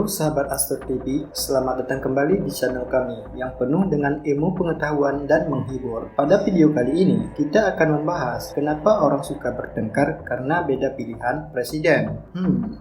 Halo sahabat Astor TV, selamat datang kembali di channel kami yang penuh dengan ilmu pengetahuan dan menghibur. Pada video kali ini, kita akan membahas kenapa orang suka bertengkar karena beda pilihan presiden.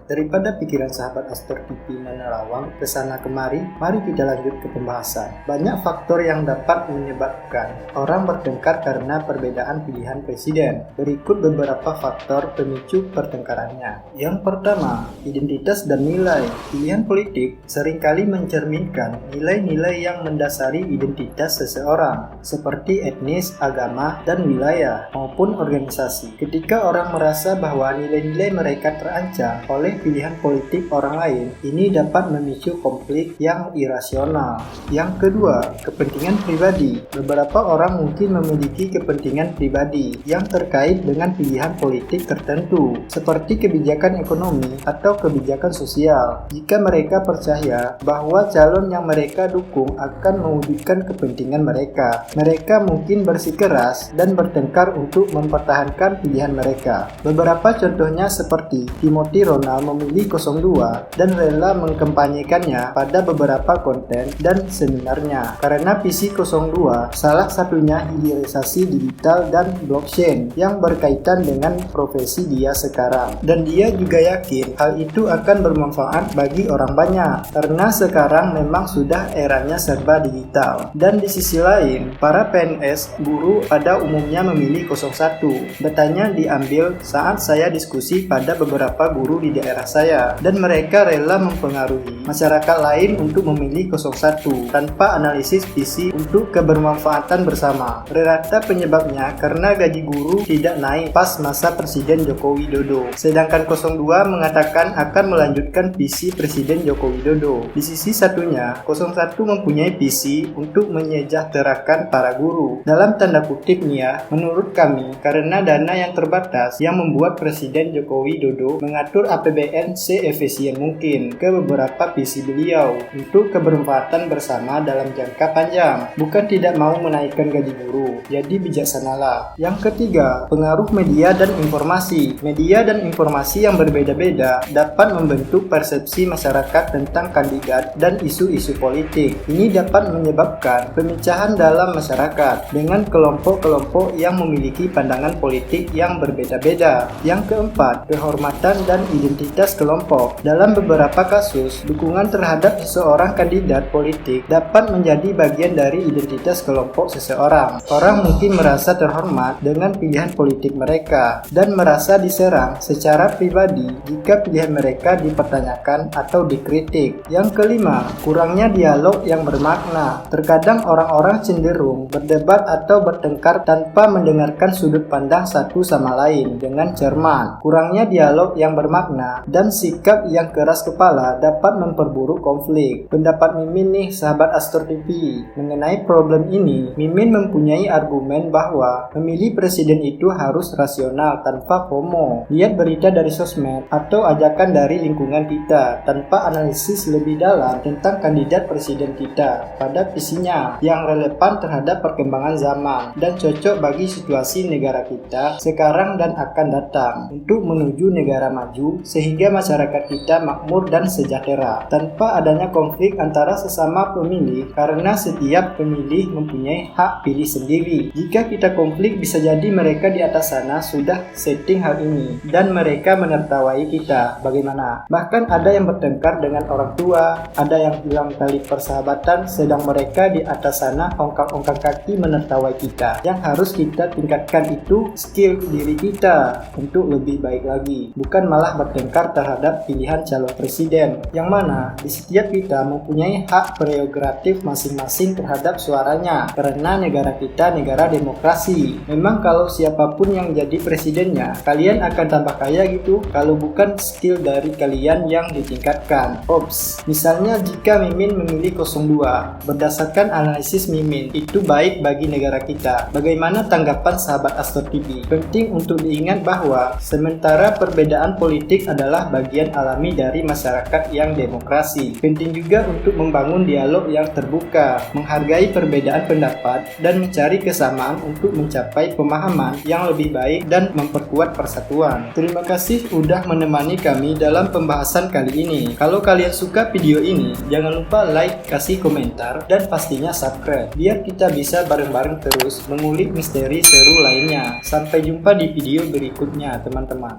Daripada pikiran sahabat Astor TV menerawang ke sana kemari, mari kita lanjut ke pembahasan. Banyak faktor yang dapat menyebabkan orang bertengkar karena perbedaan pilihan presiden. Berikut beberapa faktor pemicu pertengkarannya. Yang pertama, identitas dan nilai. Pilihan politik seringkali mencerminkan nilai-nilai yang mendasari identitas seseorang, seperti etnis, agama, dan wilayah, maupun organisasi. Ketika orang merasa bahwa nilai-nilai mereka terancam oleh pilihan politik orang lain, ini dapat memicu konflik yang irasional. Yang kedua, kepentingan pribadi. Beberapa orang mungkin memiliki kepentingan pribadi yang terkait dengan pilihan politik tertentu, seperti kebijakan ekonomi atau kebijakan sosial. Jika mereka percaya bahwa calon yang mereka dukung akan mewujudkan kepentingan mereka, mereka mungkin bersikeras dan bertengkar untuk mempertahankan pilihan mereka. Beberapa contohnya seperti Timothy Ronald memilih 02 dan rela mengkampanyekannya pada beberapa konten dan seminarnya. Karena visi 02 salah satunya hilirisasi digital dan blockchain yang berkaitan dengan profesi dia sekarang. Dan dia juga yakin hal itu akan bermanfaat bagi orang banyak, karena sekarang memang sudah eranya serba digital. Dan di sisi lain, para PNS, guru pada umumnya memilih 01. Datanya diambil saat saya diskusi pada beberapa guru di daerah saya, dan mereka rela mempengaruhi masyarakat lain untuk memilih 01 tanpa analisis visi untuk kebermanfaatan bersama. Rata penyebabnya karena gaji guru tidak naik pas masa Presiden Joko Widodo, sedangkan 02 mengatakan akan melanjutkan visi Presiden Joko Widodo. Di sisi satunya, 01 mempunyai visi untuk menyejahterakan para guru. Dalam tanda kutip nih ya, menurut kami, karena dana yang terbatas yang membuat Presiden Joko Widodo mengatur APBN seefisien mungkin ke beberapa visi beliau untuk kebermanfaatan bersama dalam jangka panjang. Bukan tidak mau menaikkan gaji guru, jadi bijaksanalah. Yang ketiga, pengaruh media dan informasi. Media dan informasi yang berbeda-beda dapat membentuk persepsi masyarakat tentang kandidat dan isu-isu politik. Ini dapat menyebabkan pemecahan dalam masyarakat dengan kelompok-kelompok yang memiliki pandangan politik yang berbeda-beda. Yang keempat, kehormatan dan identitas kelompok. Dalam beberapa kasus, dukungan terhadap seseorang kandidat politik dapat menjadi bagian dari identitas kelompok seseorang. Orang mungkin merasa terhormat dengan pilihan politik mereka dan merasa diserang secara pribadi jika pilihan mereka dipertanyakan atau dikritik. Yang kelima, kurangnya dialog yang bermakna. Terkadang orang-orang cenderung berdebat atau bertengkar tanpa mendengarkan sudut pandang satu sama lain dengan cermat. Kurangnya dialog yang bermakna dan sikap yang keras kepala dapat memperburuk konflik. Pendapat Mimin nih sahabat Astor TV mengenai problem ini. Mimin mempunyai argumen bahwa memilih presiden itu harus rasional tanpa FOMO. Lihat berita dari sosmed atau ajakan dari lingkungan kita tanpa analisis lebih dalam tentang kandidat presiden kita pada visinya yang relevan terhadap perkembangan zaman dan cocok bagi situasi negara kita sekarang dan akan datang untuk menuju negara maju sehingga masyarakat kita makmur dan sejahtera tanpa adanya konflik antara sesama pemilih, karena setiap pemilih mempunyai hak pilih sendiri. Jika kita konflik, bisa jadi mereka di atas sana sudah setting hal ini dan mereka menertawai kita. Bagaimana? Bahkan ada yang bertengkar dengan orang tua, ada yang bilang tali persahabatan, sedang mereka di atas sana ongkang-ongkang kaki menertawai kita. Yang harus kita tingkatkan itu skill diri kita untuk lebih baik lagi, bukan malah bertengkar terhadap pilihan calon presiden, yang mana di setiap kita mempunyai hak prerogatif masing-masing terhadap suaranya, karena negara kita negara demokrasi. Memang kalau siapapun yang jadi presidennya, kalian akan tambah kaya gitu kalau bukan skill dari kalian yang ditingkatkan. Ops, misalnya jika Mimin memilih 02, berdasarkan analisis Mimin, itu baik bagi negara kita. Bagaimana tanggapan sahabat Astor TV? Penting untuk diingat bahwa sementara perbedaan politik adalah bagian alami dari masyarakat yang demokrasi. Penting juga untuk membangun dialog yang terbuka, menghargai perbedaan pendapat, dan mencari kesamaan untuk mencapai pemahaman yang lebih baik dan memperkuat persatuan. Terima kasih udah menemani kami dalam pembahasan kali ini. Kalau Kalau kalian suka video ini, jangan lupa like, kasih komentar, dan pastinya subscribe, biar kita bisa bareng-bareng terus mengulik misteri seru lainnya. Sampai jumpa di video berikutnya, teman-teman.